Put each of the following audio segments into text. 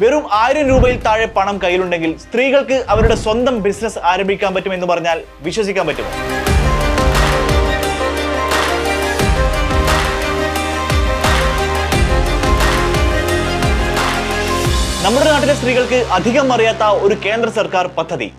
വെറും 1000 രൂപയിൽ താഴെ പണം കയ്യിലുണ്ടെങ്കിൽ സ്ത്രീകൾക്ക് അവരുടെ സ്വന്തം ബിസിനസ് ആരംഭിക്കാൻ പറ്റുമെന്ന് പറഞ്ഞാൽ വിശ്വസിക്കാൻ പറ്റുമോ? നമ്മുടെ നാട്ടിലെ സ്ത്രീകൾക്ക് അധികം അറിയാത്ത ഒരു കേന്ദ്ര സർക്കാർ പദ്ധതി,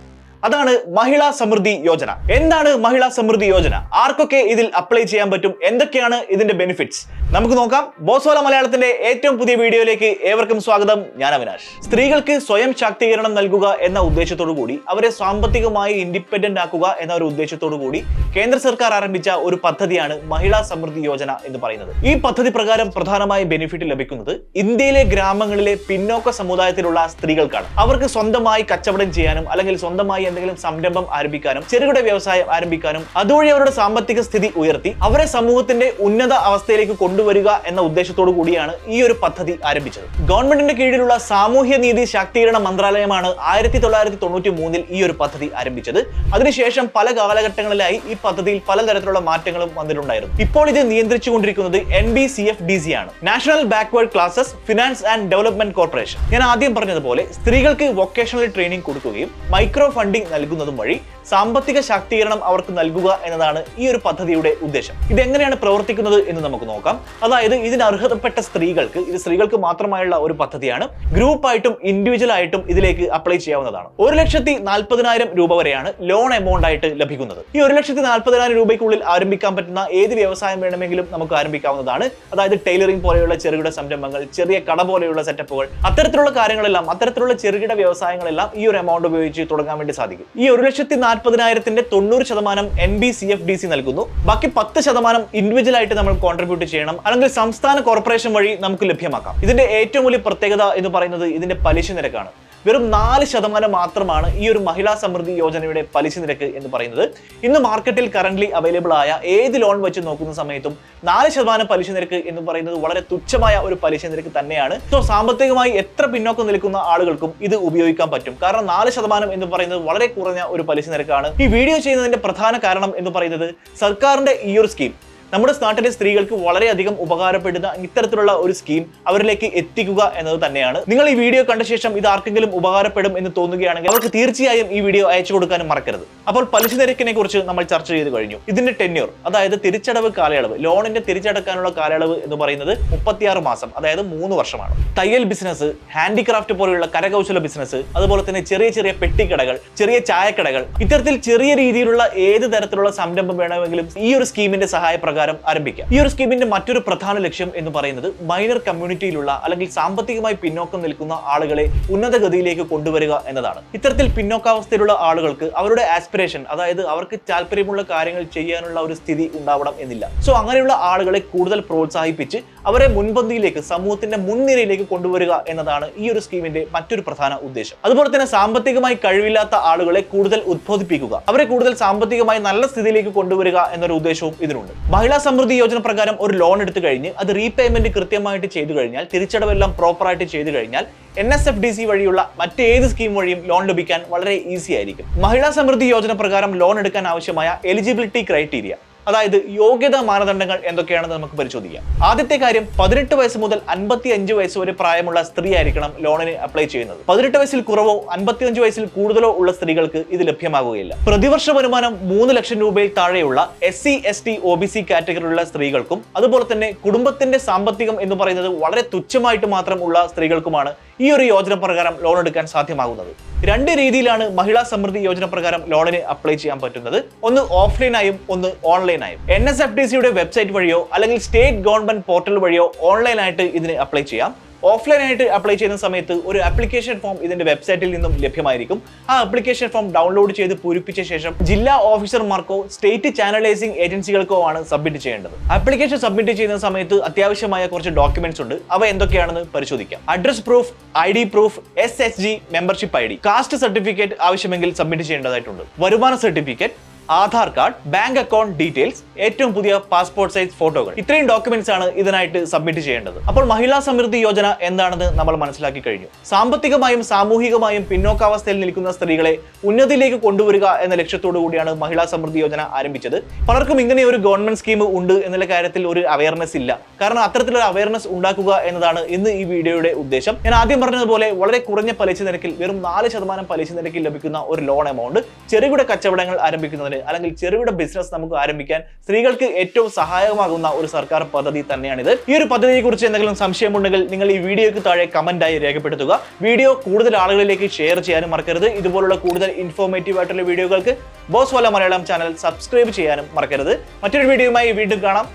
അതാണ് മഹിളാ സമൃദ്ധി യോജന. എന്താണ് മഹിളാ സമൃദ്ധി യോജന? ആർക്കൊക്കെ ഇതിൽ അപ്ലൈ ചെയ്യാൻ പറ്റും? എന്തൊക്കെയാണ് ഇതിന്റെ ബെനിഫിറ്റ്സ്? നമുക്ക് നോക്കാം. ബോസ്വാല മലയാളത്തിന്റെ ഏറ്റവും പുതിയ വീഡിയോയിലേക്ക് ഏവർക്കും സ്വാഗതം. ഞാൻ അവിനാഷ്. സ്ത്രീകൾക്ക് സ്വയം ശാക്തീകരണം നൽകുക എന്ന ഉദ്ദേശത്തോടു കൂടി, അവരെ സാമ്പത്തികമായി ഇൻഡിപെൻഡന്റ് ആക്കുക എന്ന ഒരു ഉദ്ദേശത്തോടു കൂടി കേന്ദ്ര സർക്കാർ ആരംഭിച്ച ഒരു പദ്ധതിയാണ് മഹിളാ സമൃദ്ധി യോജന എന്ന് പറയുന്നത്. ഈ പദ്ധതി പ്രകാരം പ്രധാനമായി ബെനിഫിറ്റ് ലഭിക്കുന്നത് ഇന്ത്യയിലെ ഗ്രാമങ്ങളിലെ പിന്നോക്ക സമുദായത്തിലുള്ള സ്ത്രീകൾക്കാണ്. അവർക്ക് സ്വന്തമായി കച്ചവടം ചെയ്യാനും അല്ലെങ്കിൽ സ്വന്തമായി എന്തെങ്കിലും സംരംഭം ആരംഭിക്കാനും ചെറുകിട വ്യവസായം ആരംഭിക്കാനും അതുവഴി അവരുടെ സാമ്പത്തിക സ്ഥിതി ഉയർത്തി അവരെ സമൂഹത്തിന്റെ ഉന്നത അവസ്ഥയിലേക്ക് കൊണ്ടുവരിക എന്ന ഉദ്ദേശത്തോടു കൂടിയാണ് ഈ ഒരു പദ്ധതി ആരംഭിച്ചത്. ഗവൺമെന്റിന്റെ കീഴിലുള്ള സാമൂഹ്യ നീതി ശാക്തീകരണ മന്ത്രാലയമാണ് 1993 ഈ ഒരു പദ്ധതി ആരംഭിച്ചത്. അതിനുശേഷം പല കാലഘട്ടങ്ങളിലായി ഈ പദ്ധതിയിൽ പലതരത്തിലുള്ള മാറ്റങ്ങളും വന്നിട്ടുണ്ടായിരുന്നു. ഇപ്പോൾ ഇത് നിയന്ത്രിച്ചുകൊണ്ടിരിക്കുന്നത് NBCFDC ആണ്, national backward classes finance and development corporation. ഞാൻ ആദ്യം പറഞ്ഞതുപോലെ സ്ത്രീകൾക്ക് വൊക്കേഷണൽ ട്രെയിനിങ് കൊടുക്കുകയും മൈക്രോ ഫണ്ടിംഗ് നൽകുന്നതും വഴി സാമ്പത്തിക ശാക്തീകരണം അവർക്ക് നൽകുക എന്നതാണ് ഈ ഒരു പദ്ധതിയുടെ ഉദ്ദേശം. ഇതെങ്ങനെയാണ് പ്രവർത്തിക്കുന്നത് എന്ന് നമുക്ക് നോക്കാം. അതായത് ഇതിന് അർഹതപ്പെട്ട സ്ത്രീകൾക്ക്, ഇത് സ്ത്രീകൾക്ക് മാത്രമായുള്ള ഒരു പദ്ധതിയാണ്. ഗ്രൂപ്പായിട്ടും ഇൻഡിവിജ്വൽ ആയിട്ടും ഇതിലേക്ക് അപ്ലൈ ചെയ്യാവുന്നതാണ്. 1,40,000 രൂപ വരെയാണ് ലോൺ എമൗണ്ട് ആയിട്ട് ലഭിക്കുന്നത്. ഈ 1,40,000 രൂപയ്ക്കുള്ളിൽ ആരംഭിക്കാൻ പറ്റുന്ന ഏത് വ്യവസായം വേണമെങ്കിലും നമുക്ക് ആരംഭിക്കാവുന്നതാണ്. അതായത് ടൈലറിംഗ് പോലെയുള്ള ചെറുകിട സംരംഭങ്ങൾ, ചെറിയ കട പോലെയുള്ള സെറ്റപ്പുകൾ, അത്തരത്തിലുള്ള കാര്യങ്ങളെല്ലാം, അത്തരത്തിലുള്ള ചെറുകിട വ്യവസായങ്ങളെല്ലാം ഈ ഒരു എമൗണ്ട് ഉപയോഗിച്ച് തുടങ്ങാൻ വേണ്ടി സാധിക്കും. ഈ 1,40,000-ന്റെ 90% NBCFDC നൽകുന്നു. ബാക്കി 10% ഇൻഡിവിജ്വൽ ആയിട്ട് നമ്മൾ കോൺട്രിബ്യൂട്ട് ചെയ്യണം, അല്ലെങ്കിൽ സംസ്ഥാന കോർപ്പറേഷൻ വഴി നമുക്ക് ലഭ്യമാക്കാം. ഇതിന്റെ ഏറ്റവും വലിയ പ്രത്യേകത എന്ന് പറയുന്നത് ഇതിന്റെ പലിശ നിരക്കാണ്. വെറും 4% മാത്രമാണ് ഈ ഒരു മഹിളാ സമൃദ്ധി യോജനയുടെ പലിശ നിരക്ക് എന്ന് പറയുന്നത്. ഇന്ന് മാർക്കറ്റിൽ കറന്റ്ലി അവൈലബിൾ ആയ ഏത് ലോൺ വെച്ച് നോക്കുന്ന സമയത്തും 4% പലിശ നിരക്ക് എന്ന് പറയുന്നത് വളരെ തുച്ഛമായ ഒരു പലിശ നിരക്ക് തന്നെയാണ്. സോ സാമ്പത്തികമായി എത്ര പിന്നോക്കം നിൽക്കുന്ന ആളുകൾക്കും ഇത് ഉപയോഗിക്കാൻ പറ്റും. കാരണം 4% എന്ന് പറയുന്നത് വളരെ കുറഞ്ഞ ഒരു പലിശ നിരക്കാണ്. ഈ വീഡിയോ ചെയ്യുന്നതിന്റെ പ്രധാന കാരണം എന്ന് പറയുന്നത് സർക്കാരിന്റെ ഈ ഒരു സ്കീം നമ്മുടെ നാട്ടിലെ സ്ത്രീകൾക്ക് വളരെയധികം ഉപകാരപ്പെടുന്ന ഇത്തരത്തിലുള്ള ഒരു സ്കീം അവരിലേക്ക് എത്തിക്കുക എന്നത് തന്നെയാണ്. നിങ്ങൾ ഈ വീഡിയോ കണ്ട ശേഷം ഇത് ആർക്കെങ്കിലും ഉപകാരപ്പെടും എന്ന് തോന്നുകയാണെങ്കിൽ അവർക്ക് തീർച്ചയായും ഈ വീഡിയോ അയച്ചു കൊടുക്കാനും മറക്കരുത്. അപ്പോൾ പലിശ നിരക്കിനെ കുറിച്ച് നമ്മൾ ചർച്ച ചെയ്ത് കഴിഞ്ഞു. ഇതിന്റെ ടെന്യൂർ, അതായത് തിരിച്ചടവ് കാലയളവ്, ലോണിന്റെ തിരിച്ചടക്കാനുള്ള കാലയളവ് എന്ന് പറയുന്നത് 36 മാസം, അതായത് 3 വർഷമാണ്. തയ്യൽ ബിസിനസ്, ഹാൻഡിക്രാഫ്റ്റ് പോലെയുള്ള കരകൗശല ബിസിനസ്, അതുപോലെ തന്നെ ചെറിയ ചെറിയ പെട്ടിക്കടകൾ, ചെറിയ ചായക്കടകൾ, ഇത്തരത്തിൽ ചെറിയ രീതിയിലുള്ള ഏത് തരത്തിലുള്ള സംരംഭം വേണമെങ്കിലും ഈ ഒരു സ്കീമിന്റെ സഹായപ്രകാരം ആരംഭിക്കാം. ഈ ഒരു സ്കീമിന്റെ മറ്റൊരു പ്രധാന ലക്ഷ്യം എന്ന് പറയുന്നത് മൈനർ കമ്മ്യൂണിറ്റിയിലുള്ള അല്ലെങ്കിൽ സാമ്പത്തികമായി പിന്നോക്കം നിൽക്കുന്ന ആളുകളെ ഉന്നതഗതിയിലേക്ക് കൊണ്ടുവരിക എന്നതാണ്. ഇത്തരത്തിൽ പിന്നോക്കാവസ്ഥയിലുള്ള ആളുകൾക്ക് അവരുടെ ആസ്പിറേഷൻ, അതായത് അവർക്ക് താല്പര്യമുള്ള കാര്യങ്ങൾ ചെയ്യാനുള്ള ഒരു സ്ഥിതി ഉണ്ടാവണം എന്നില്ല. സോ അങ്ങനെയുള്ള ആളുകളെ കൂടുതൽ പ്രോത്സാഹിപ്പിച്ച് അവരെ മുൻപന്തിയിലേക്ക്, സമൂഹത്തിന്റെ മുൻനിരയിലേക്ക് കൊണ്ടുവരിക എന്നതാണ് ഈ ഒരു സ്കീമിന്റെ മറ്റൊരു പ്രധാന ഉദ്ദേശം. അതുപോലെ തന്നെ സാമ്പത്തികമായി കഴിവില്ലാത്ത ആളുകളെ കൂടുതൽ ഉദ്ബോധിപ്പിക്കുക, അവരെ കൂടുതൽ സാമ്പത്തികമായി നല്ല സ്ഥിതിയിലേക്ക് കൊണ്ടുവരിക എന്നൊരു ഉദ്ദേശവും ഇതിനുണ്ട്. മഹിളാ സമൃദ്ധി യോജന പ്രകാരം ഒരു ലോൺ എടുത്തു കഴിഞ്ഞ് അത് റീപേയ്മെന്റ് കൃത്യമായിട്ട് ചെയ്തു കഴിഞ്ഞാൽ, തിരിച്ചടവെല്ലാം പ്രോപ്പറായിട്ട് ചെയ്തു കഴിഞ്ഞാൽ NSFDC വഴിയുള്ള മറ്റേത് സ്കീം വഴിയും ലോൺ ലഭിക്കാൻ വളരെ ഈസി ആയിരിക്കും. മഹിളാ സമൃദ്ധി യോജന പ്രകാരം ലോൺ എടുക്കാൻ ആവശ്യമായ എലിജിബിലിറ്റി ക്രൈറ്റീരിയ, അതായത് യോഗ്യതാ മാനദണ്ഡങ്ങൾ എന്തൊക്കെയാണെന്ന് നമുക്ക് പരിശോധിക്കാം. ആദ്യത്തെ കാര്യം, 18 വയസ്സ് മുതൽ 55 വയസ്സ് വരെ പ്രായമുള്ള സ്ത്രീ ആയിരിക്കണം ലോണിന് അപ്ലൈ ചെയ്യുന്നത്. 18 വയസ്സിൽ കുറവോ 55 വയസ്സിൽ കൂടുതലോ ഉള്ള സ്ത്രീകൾക്ക് ഇത് ലഭ്യമാകുകയില്ല. പ്രതിവർഷ വരുമാനം 3 ലക്ഷം രൂപയിൽ താഴെയുള്ള SC, ST, OBC കാറ്റഗറിയിലുള്ള സ്ത്രീകൾക്കും, അതുപോലെ തന്നെ കുടുംബത്തിന്റെ സാമ്പത്തികം എന്ന് പറയുന്നത് വളരെ തുച്ഛമായിട്ട് മാത്രം ഉള്ള സ്ത്രീകൾക്കുമാണ് ഈ ഒരു യോജന പ്രകാരം ലോൺ എടുക്കാൻ സാധ്യമാകുന്നത്. 2 രീതിയിലാണ് മഹിളാ സമൃദ്ധി യോജന പ്രകാരം ലോണിന് അപ്ലൈ ചെയ്യാൻ പറ്റുന്നത്. ഒന്ന് ഓഫ്ലൈനായും ഒന്ന് ഓൺലൈനായും. NSFDCയുടെ വെബ്സൈറ്റ് വഴിയോ അല്ലെങ്കിൽ സ്റ്റേറ്റ് ഗവൺമെന്റ് പോർട്ടൽ വഴിയോ ഓൺലൈനായിട്ട് ഇതിന് അപ്ലൈ ചെയ്യാം. ഓഫ്ലൈൻ ആയിട്ട് അപ്ലൈ ചെയ്യുന്ന സമയത്ത് ഒരു ആപ്ലിക്കേഷൻ ഫോം ഇതിന്റെ വെബ്സൈറ്റിൽ നിന്നും ലഭ്യമായിരിക്കും. ആ ആപ്ലിക്കേഷൻ ഫോം ഡൗൺലോഡ് ചെയ്ത് പൂരിപ്പിച്ച ശേഷം ജില്ലാ ഓഫീസർമാർക്കോ സ്റ്റേറ്റ് ചാനലൈസിംഗ് ഏജൻസികൾക്കോ ആണ് സബ്മിറ്റ് ചെയ്യേണ്ടത്. ആപ്ലിക്കേഷൻ സബ്മിറ്റ് ചെയ്യുന്ന സമയത്ത് അത്യാവശ്യമായ കുറച്ച് ഡോക്യുമെന്റ്സ് ഉണ്ട്. അവ എന്തൊക്കെയാണെന്ന് പരിശോധിക്കാം. Address proof, ID proof, SHG membership ID, caste certificate ആവശ്യമെങ്കിൽ സബ്മിറ്റ് ചെയ്യേണ്ടതായിട്ടുണ്ട്. വരുമാന certificate, Aadhaar card, bank account details, ഏറ്റവും പുതിയ പാസ്പോർട്ട് സൈസ് ഫോട്ടോകൾ. ഇത്രയും ഡോക്യുമെന്റ്സ് ആണ് ഇതിനായിട്ട് സബ്മിറ്റ് ചെയ്യേണ്ടത്. അപ്പോൾ മഹിളാ സമൃദ്ധി യോജന എന്താണെന്ന് നമ്മൾ മനസ്സിലാക്കി കഴിഞ്ഞു. സാമ്പത്തികമായും സാമൂഹികമായും പിന്നോക്കാവസ്ഥയിൽ നിൽക്കുന്ന സ്ത്രീകളെ ഉന്നതിയിലേക്ക് കൊണ്ടുവരിക എന്ന ലക്ഷ്യത്തോടു കൂടിയാണ് മഹിളാ സമൃദ്ധി യോജന ആരംഭിച്ചത്. പലർക്കും ഇങ്ങനെ ഒരു ഗവൺമെന്റ് സ്കീം ഉണ്ട് എന്നുള്ള കാര്യത്തിൽ ഒരു അവയർനെസ് ഇല്ല. കാരണം അത്തരത്തിലൊരു അവയർനെസ് ഉണ്ടാക്കുക എന്നതാണ് ഇന്ന് ഈ വീഡിയോയുടെ ഉദ്ദേശം. ഞാൻ ആദ്യം പറഞ്ഞതുപോലെ വളരെ കുറഞ്ഞ പലിശ നിരക്കിൽ വെറും 4% പലിശ നിരക്കിൽ ലഭിക്കുന്ന ഒരു ലോൺ എമൗണ്ട് ചെറുകിട കച്ചവടങ്ങൾ ആരംഭിക്കുന്നതിന് അല്ലെങ്കിൽ ചെറുകിട ബിസിനസ് നമുക്ക് ആരംഭിക്കാൻ സ്ത്രീകൾക്ക് ഏറ്റവും സഹായകമാകുന്ന ഒരു സർക്കാർ പദ്ധതി തന്നെയാണിത്. ഈ ഒരു പദ്ധതിയെ കുറിച്ച് എന്തെങ്കിലും സംശയമുണ്ടെങ്കിൽ നിങ്ങൾ ഈ വീഡിയോയ്ക്ക് താഴെ കമന്റായി രേഖപ്പെടുത്തുക. വീഡിയോ കൂടുതൽ ആളുകളിലേക്ക് ഷെയർ ചെയ്യാനും മറക്കരുത്. ഇതുപോലുള്ള കൂടുതൽ ഇൻഫോർമേറ്റീവ് ആയിട്ടുള്ള വീഡിയോകൾക്ക് ബോസ് വാല മലയാളം ചാനൽ സബ്സ്ക്രൈബ് ചെയ്യാനും മറക്കരുത്. മറ്റൊരു വീഡിയോയുമായി വീണ്ടും കാണാം.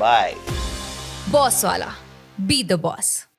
By. Boss Wala. Be the boss.